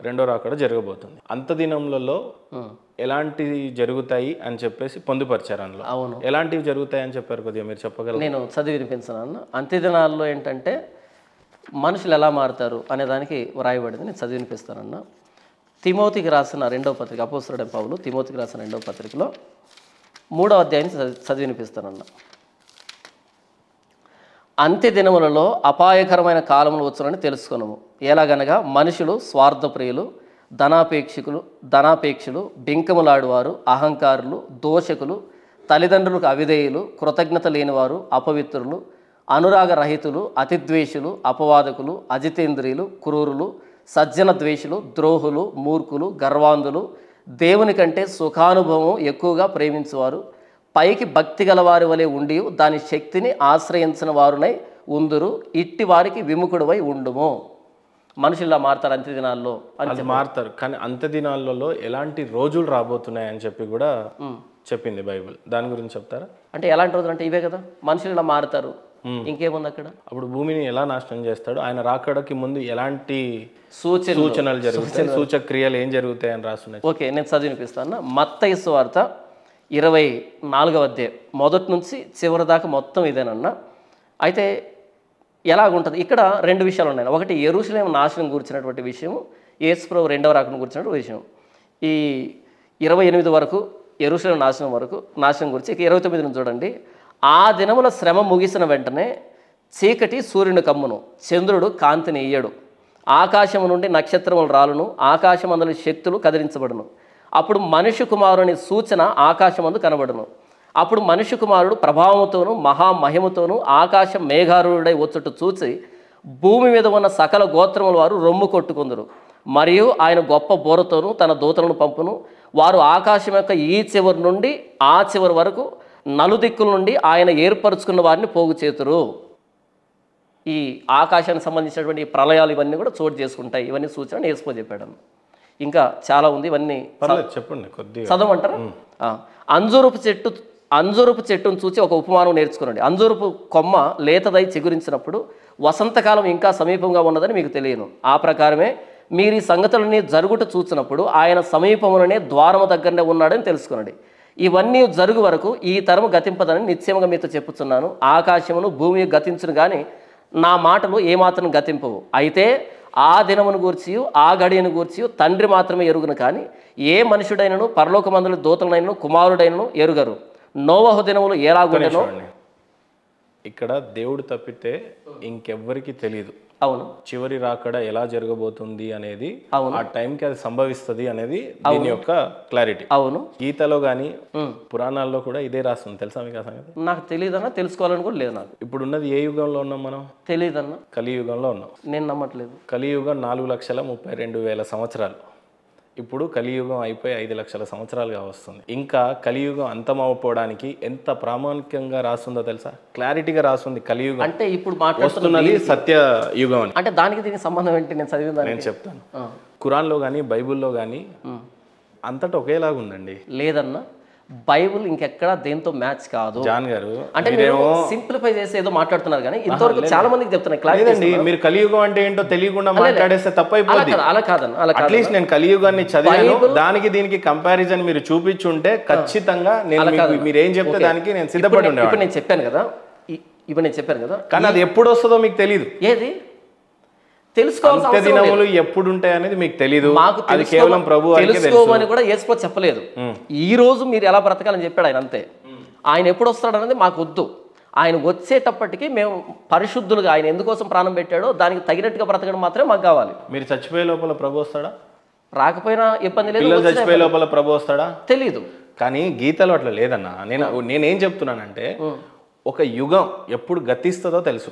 రెండో రాకడ జరగబోతుంది. అంత దినములలో ఎలాంటివి జరుగుతాయి అని చెప్పేసి పొందుపరిచారు అందులో. అవును, ఎలాంటివి జరుగుతాయి అని చెప్పారు, కొద్దిగా మీరు చెప్పగలరు? నేను చదివి వినిపించాను. అంత్యదినాల్లో ఏంటంటే మనుషులు ఎలా మారుతారు అనే దానికి వ్రాయబడింది. నేను చదివి వినిపిస్తానన్న. తిమోతికి రాసిన 2వ పత్రిక, అపోస్తలుడైన పౌలు తిమోతికి రాసిన 2వ పత్రికలో 3వ అధ్యాయాన్ని చదివి వినిపిస్తానన్న. అంత్య దినములలో అపాయకరమైన కాలములు వచ్చునని తెలుసుకున్నాము. ఎలాగనగా మనుషులు స్వార్థప్రియులు, ధనాపేక్షులు, బింకములాడువారు, అహంకారులు, దోషకులు, తల్లిదండ్రులకు అవిధేయులు, కృతజ్ఞత లేనివారు, అపవిత్రులు, అనురాగరహితులు, అతిద్వేషులు, అపవాదకులు, అజితేంద్రియులు, క్రూరులు, సజ్జన ద్వేషులు, ద్రోహులు, మూర్ఖులు, గర్వాంధులు, దేవుని కంటే సుఖానుభవం ఎక్కువగా ప్రేమించువారు, పైకి భక్తి గలవారి వలె ఉండి దాని శక్తిని ఆశ్రయించిన వారునై ఉందురు. ఇట్టి వారికి విముఖుడువై ఉండుము. మనుషుల్లా మారుతారు అంత్య దినాల్లో అని మారుతారు. కానీ అంత్య దినాలలో ఎలాంటి రోజులు రాబోతున్నాయని చెప్పి కూడా చెప్పింది బైబిల్. దాని గురించి చెప్తారా? అంటే ఎలాంటి రోజులు అంటే ఇవే కదా, మనుషులు ఇలా మారుతారు. ఇంకేముంది అక్కడ? అప్పుడు భూమిని ఎలా నాశనం చేస్తాడు, ఆయన రాకడకి ముందు ఎలాంటి సూచనలు జరుగుతాయి, సూచక క్రియలు ఏం జరుగుతాయి అని రాస్తున్నాయి. ఓకే, నేను చదివినిపిస్తాను. మత్తయి సువార్త 24వ అధ్యాయం మొదటి నుంచి చివరి దాకా మొత్తం ఇదేనన్నా. అయితే ఎలాగుంటుంది ఇక్కడ 2 విషయాలు ఉన్నాయి. ఒకటి యెరూషలేము నాశనం గురించినటువంటి విషయం, యేసుప్రభు రెండవ రాకను గురించినటువంటి విషయం. ఈ 28 వరకు యెరూషలేము నాశనం గురించి. ఇక 29 నుంచి చూడండి. ఆ దినముల శ్రమ ముగిసిన వెంటనే చీకటి సూర్యుని కమ్మును, చంద్రుడు కాంతిని ఇయ్యడు, ఆకాశము నుండి నక్షత్రములు రాలును, ఆకాశమందలి శక్తులు కదిలించబడును. అప్పుడు మనుష్య కుమారుని సూచన ఆకాశమందు కనబడును. అప్పుడు మనుష్య కుమారుడు ప్రభావముతోనూ మహామహిమతోనూ ఆకాశ మేఘారుడై వచ్చుట చూచి భూమి మీద ఉన్న సకల గోత్రముల వారు రొమ్ము కొట్టుకుందరు. మరియు ఆయన గొప్ప బోరతోనూ తన దూతలను పంపును. వారు ఆకాశం యొక్క ఈ చివరి నుండి ఆ చివరి వరకు నలుదిక్కుల నుండి ఆయన ఏర్పరచుకున్న వారిని పోగు చేతురు. ఈ ఆకాశానికి సంబంధించినటువంటి ప్రళయాలు ఇవన్నీ కూడా చోటు చేసుకుంటాయి. ఇవన్నీ సూచన యేసుప్రభు చెప్పాడు. ఇంకా చాలా ఉంది, ఇవన్నీ చెప్పండి, కొద్దిగా చదవమంటారా? అంజూరపు చెట్టును చూసి ఒక ఉపమానం నేర్చుకునండి. అంజూరపు కొమ్మ లేతదై చిగురించినప్పుడు వసంతకాలం ఇంకా సమీపంగా ఉన్నదని మీకు తెలియను. ఆ ప్రకారమే మీరు ఈ సంగతులన్నీ జరుగుట చూసినప్పుడు ఆయన సమీపంలోనే ద్వారము దగ్గరనే ఉన్నాడని తెలుసుకునండి. ఇవన్నీ జరుగు వరకు ఈ తరము గతింపదని నిశ్చయంగా మీతో చెప్పుచున్నాను. ఆకాశమును భూమి గతించును కానీ నా మాటలు ఏమాత్రం గతింపవు. అయితే ఆ దినమును గూర్చి ఆ గడియను గూర్చి తండ్రి మాత్రమే ఎరుగును, కానీ ఏ మనుషుడైనను పరలోకమందుల దూతలైనను కుమారుడైనను ఎరుగరు. నోవహు దినములు ఎలాగుండెనో. ఇక్కడ దేవుడు తప్పితే ఇంకెవ్వరికి తెలియదు. అవును, చివరి రాకడ ఎలా జరగబోతుంది అనేది, ఆ టైంకి అది సంభవిస్తుంది అనేది దీని యొక్క క్లారిటీ. అవును, గీతలో కానీ పురాణాల్లో కూడా ఇదే రాస్తుంది. తెలుసా మీకు ఆ సంగతి? నాకు తెలియదన్నా, తెలుసుకోవాలని కూడా లేదు నాకు. ఇప్పుడు ఉన్నది ఏ యుగంలో ఉన్నాం మనం? తెలియదన్నా, కలియుగంలో ఉన్నాం. నేను నమ్మట్లేదు. కలియుగం 4,32,000 సంవత్సరాలు. ఇప్పుడు కలియుగం అయిపోయి 5 లక్షల సంవత్సరాలుగా వస్తుంది. ఇంకా కలియుగం అంతమవపోవడానికి ఎంత ప్రామాణికంగా రాస్తుందో తెలుసా? క్లారిటీగా రాస్తుంది. కలియుగం అంటే ఇప్పుడు మాట్లాడుతున్నది సత్య యుగం అని. అంటే దానికి దీనికి సంబంధం ఏంటి? నేను చదివిందా? నేను చెప్తాను. ఖురాన్లో కానీ బైబుల్లో కానీ అంతటా ఒకేలాగా ఉందండి. లేదన్నా, బైబుల్ ఇంకెక్కడా దేంతో మ్యాచ్ కాదు. జాన్ గారు అంటే మీరు సింప్లిఫై చేసి ఏదో మాట్లాడుతున్నారు, కానీ ఇంతవరకు చాలా మందికి చెప్తున్నారు. మీరు కలియుగం అంటే ఏంటో తెలియకుండా మాట్లాడేస్తే తప్పైపోతుంది. అలా కాదన్న, అట్లీస్ట్ నేను కలియుగాన్ని చదివాను, దానికి దీనికి కంపారిజన్ మీరు చూపించుంటే ఖచ్చితంగా మీరు ఏం చెప్తే దానికి నేను సిద్ధపడి ఉండేవాడిని. ఇప్పుడు నేను చెప్పాను కదా, కానీ అది ఎప్పుడు వస్తుందో మీకు తెలియదు. ఏది తెలుసుకోవాల్సిన దినములు ఎప్పుడు ఉంటాయి అనేది మీకు తెలియదు. అది కేవలం ప్రభు తెలుసుకోమని కూడా యేసుప్రభు చెప్పలేదు. ఈ రోజు మీరు ఎలా బ్రతకాలని చెప్పాడు ఆయన, అంతే. ఆయన ఎప్పుడు వస్తాడు అనేది మాకు వద్దు. ఆయన వచ్చేటప్పటికి మేము పరిశుద్ధులుగా, ఆయన ఎందుకోసం ప్రాణం పెట్టాడో దానికి తగినట్టుగా బ్రతకడం మాత్రమే మాకు కావాలి. మీరు చచ్చిపోయే లోపల ప్రభు వస్తాడా? రాకపోయినా ఇబ్బంది లేదు. చచ్చిపోయే లోపల ప్రభు వస్తాడా? తెలీదు. కానీ గీతలో అట్లా లేదన్నా. నేనేం చెప్తున్నానంటే, ఒక యుగం ఎప్పుడు గతిస్తుందో తెలుసు,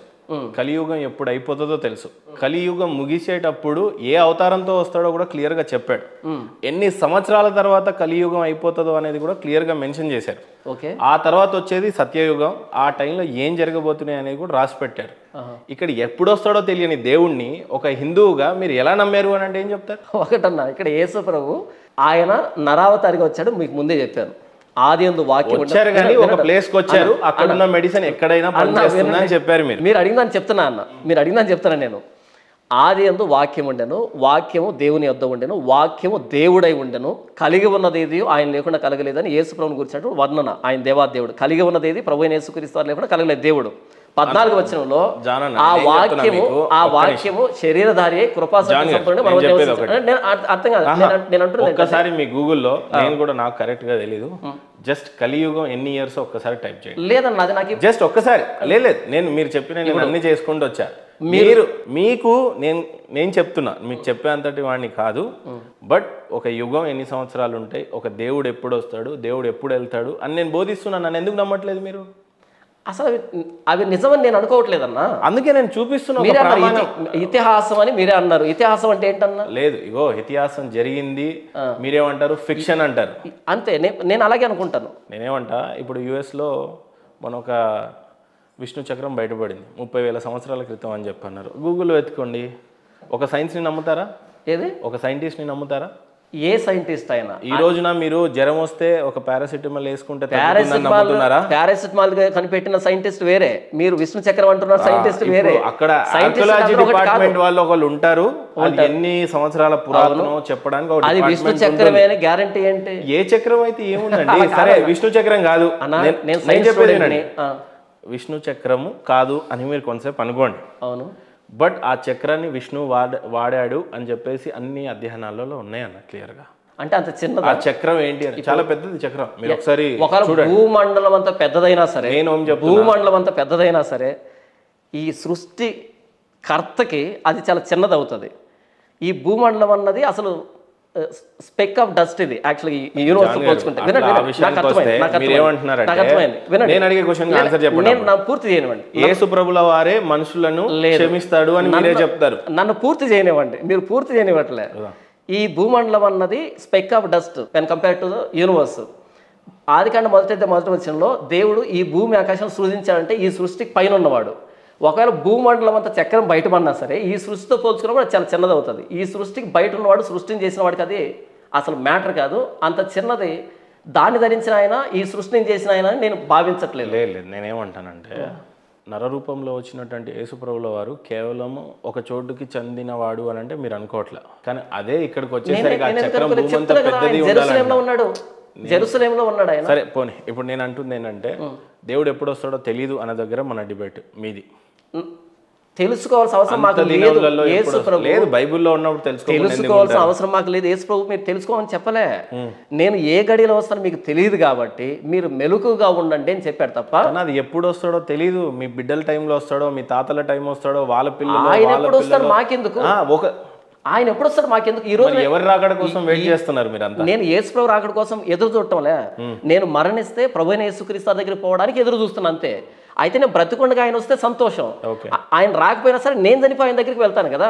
కలియుగం ఎప్పుడు అయిపోతుందో తెలుసు. కలియుగం ముగిసేటప్పుడు ఏ అవతారంతో వస్తాడో కూడా క్లియర్ గా చెప్పాడు. ఎన్ని సంవత్సరాల తర్వాత కలియుగం అయిపోతుందో అనేది కూడా క్లియర్ గా మెన్షన్ చేశారు. ఆ తర్వాత వచ్చేది సత్యయుగం. ఆ టైంలో ఏం జరగబోతున్నాయి అనేది కూడా రాసి పెట్టారు. ఇక్కడ ఎప్పుడు వస్తాడో తెలియని దేవుణ్ణి ఒక హిందువుగా మీరు ఎలా నమ్మారు అని అంటే ఏం చెప్తారు? ఒకటన్నా, ఇక్కడ యేసు ప్రభు ఆయన నరావతారిగా వచ్చాడు, మీకు ముందే చెప్పాను. ఆదియందు వాక్యం వచ్చారు, కానీ ఒక ప్లేస్ కి వచ్చారు, అక్కడ ఉన్న మెడిసిన్ ఎక్కడైనా పనిచేస్తుందని చెప్పారు. మీరు అడిగిందని చెప్తున్నా అన్న, మీరు అడిగిందని చెప్తున్నా నేను. ఆది యందు వాక్యం ఉండెను, వాక్యము దేవుని యొద్ద ఉండెను, వాక్యము దేవుడై ఉండెను, కలిగి ఉన్నది ఏది ఆయన లేకుండా కలగలేదని యేసు ప్రభువుని గురించినట్టు వర్ణన. ఆయన దేవాదేవుడు, కలిగి ఉన్నది ఏది ప్రభు అయిన యేసుక్రీస్తు వారు లేకుండా కలగలేదు దేవుడు. 14వ వచనంలో ఆ వాక్యము శరీరధారి కృపా సంపూర్ణుడు మనకు అర్థం కాదు. నేను అంటున్నాను ఒక్కసారి మీ గూగుల్లో, నేను కూడా నాకు కరెక్ట్ గా తెలీదు, జస్ట్ కలియుగం ఎన్ని ఇయర్స్ ఒక్కసారి టైప్ చేయండి. లేదన్న అది నాకు జస్ట్ ఒక్కసారి. లేదు మీరు చెప్పిన నేను అన్ని చేసుకుంటూ వచ్చా. మీకు నేను చెప్తున్నా, మీకు చెప్పేంతటి వాడిని కాదు. బట్ ఒక యుగం ఎన్ని సంవత్సరాలు ఉంటాయి, ఒక దేవుడు ఎప్పుడు వస్తాడు, దేవుడు ఎప్పుడు వెళ్తాడు అని నేను బోధిస్తున్నాను. నన్ను ఎందుకు నమ్మట్లేదు మీరు? అసలు అవి నిజమని నేను అనుకోవట్లేదన్నా. అందుకే నేను చూపిస్తున్నా. ఇతిహాసం అని మీరే అన్నారు. ఇతిహాసం అంటే ఏంటన్నా? లేదు, ఇగో ఇతిహాసం జరిగింది, మీరేమంటారు ఫిక్షన్ అంటారు. అంతే, నేను అలాగే అనుకుంటాను. నేనేమంటా, ఇప్పుడు యుఎస్లో మన ఒక విష్ణు చక్రం బయటపడింది 30,000 సంవత్సరాల క్రితం అని చెప్పన్నారు. గూగుల్లో వెతుకోండి. ఒక సైన్స్ని నమ్ముతారా? ఏది? ఒక సైంటిస్ట్ని నమ్ముతారా? ఏ సైంటిస్ట్ అయినా ఈ రోజున మీరు జ్వరం వస్తే ఒక పారాసిటమాల్ వేసుకుంటే పారాసిటమాల్ కనిపెట్టిన సైంటిస్ట్ వేరే, మీరు విష్ణు చక్రం అంటున్నారు సైంటిస్ట్ వేరే. అక్కడ ఆర్కియాలజీ డిపార్ట్మెంట్ వాళ్ళు ఒకళ్ళు ఉంటారు, ఎన్ని సంవత్సరాల పురాతనం చెప్పడానికి. అది విష్ణు చక్రమే గ్యారంటీ ఏంటి? ఏ చక్రం అయితే ఏముందండి? సరే విష్ణు చక్రం కాదు, నేను చెప్పేది విష్ణు చక్రము కాదు అని మీరు కొంతసేపు అనుకోండి. అవును, బట్ ఆ చక్రాన్ని విష్ణు వాడాడు అని చెప్పేసి అన్ని అధ్యయనాలలో ఉన్నాయన్న క్లియర్గా. అంటే అంత చిన్నది ఆ చక్రం ఏంటి అని? చాలా పెద్దది చక్రం. మీరు ఒకసారి భూమండలం అంతా పెద్దదైనా సరే, భూమండలం అంతా పెద్దదైనా సరే ఈ సృష్టి కర్తకి అది చాలా చిన్నది అవుతుంది. ఈ భూమండలం అన్నది అసలు స్పెక్ ఆఫ్ డస్ట్. ఇది యాక్చువల్లీ ఈ యూనివర్స్ పోల్చుకుంటే పూర్తి చేయనివ్వండి. యేసు ప్రభుల వారే మనుషులను క్షమిస్తాడు అని మీరే చెప్తారు. నన్ను పూర్తి చేయనివ్వండి, మీరు పూర్తి చేయనివ్వట్లే. ఈ భూమండలం అన్నది spec of dust when compare to the universe. ఆదికాండం మొదటి వచనంలో దేవుడు ఈ భూమి ఆకాశం సృజించాడంటే ఈ సృష్టికి పైన ఉన్నవాడు. ఒకవేళ భూమండలం అంతా చక్రం బయటపడినా సరే ఈ సృష్టితో పోల్చుకున్నప్పుడు చాలా చిన్నది అవుతుంది. ఈ సృష్టికి బయట ఉన్నవాడు, సృష్టిని చేసిన వాడికి అది అసలు మ్యాటర్ కాదు. అంత చిన్నది దాన్ని ధరించిన ఆయన, ఈ సృష్టిని చేసిన ఆయన నేను భావించట్లేదు. లేదు, నేనేమంటానంటే నరరూపంలో వచ్చినటువంటి యేసుప్రభుల వారు కేవలం ఒక చోటుకి చెందినవాడు అని అంటే మీరు అనుకోవట్లే. కానీ అదే ఇక్కడికి వచ్చేసరికి ఆ చక్రం భూమంతా పెద్దది ఉన్నాడు, జెరూసలేంలో ఉన్నాడు ఆయన. సరే పోనీ, ఇప్పుడు నేను అంటుంది ఏంటంటే దేవుడు ఎప్పుడు వస్తాడో తెలియదు అన్న దగ్గర మన డిబేట్ మీది. తెలుసుకోవాల్సిన అవసరం మాకు లేదు. బైబిల్లో ఉన్నప్పుడు తెలుసుకోవాల్సిన అవసరం మాకు లేదు. యేసు ప్రభు మీరు తెలుసుకోమని చెప్పలే. నేను ఏ గడిలో వస్తానో మీకు తెలియదు కాబట్టి మీరు మెలకుగా ఉండండి అని చెప్పాడు తప్ప. అది ఎప్పుడు వస్తాడో తెలియదు. మీ బిడ్డల టైంలో వస్తాడో, మీ తాతల టైం వస్తాడో, వాళ్ళ పిల్లలు ఆయన ఎప్పుడు వస్తాడు మాకెందుకు? ఆయన ఎప్పుడు వస్తాడు మాకెందుకు? ఈ రోజు ఎవరి రాకడ కోసం వెయిట్ చేస్తున్నారు మీరంతా? నేను యేసు ప్రభు రాకడ కోసం ఎదురు చూడటంలే. నేను మరణిస్తే ప్రభు అయిన యేసుక్రీస్తు దగ్గర పోవడానికి ఎదురు చూస్తున్నా అంతే. అయితే నేను బ్రతికొండగా ఆయన వస్తే సంతోషం. ఆయన రాకపోయినా సరే నేను చనిపోయి ఆయన దగ్గరికి వెళ్తాను కదా.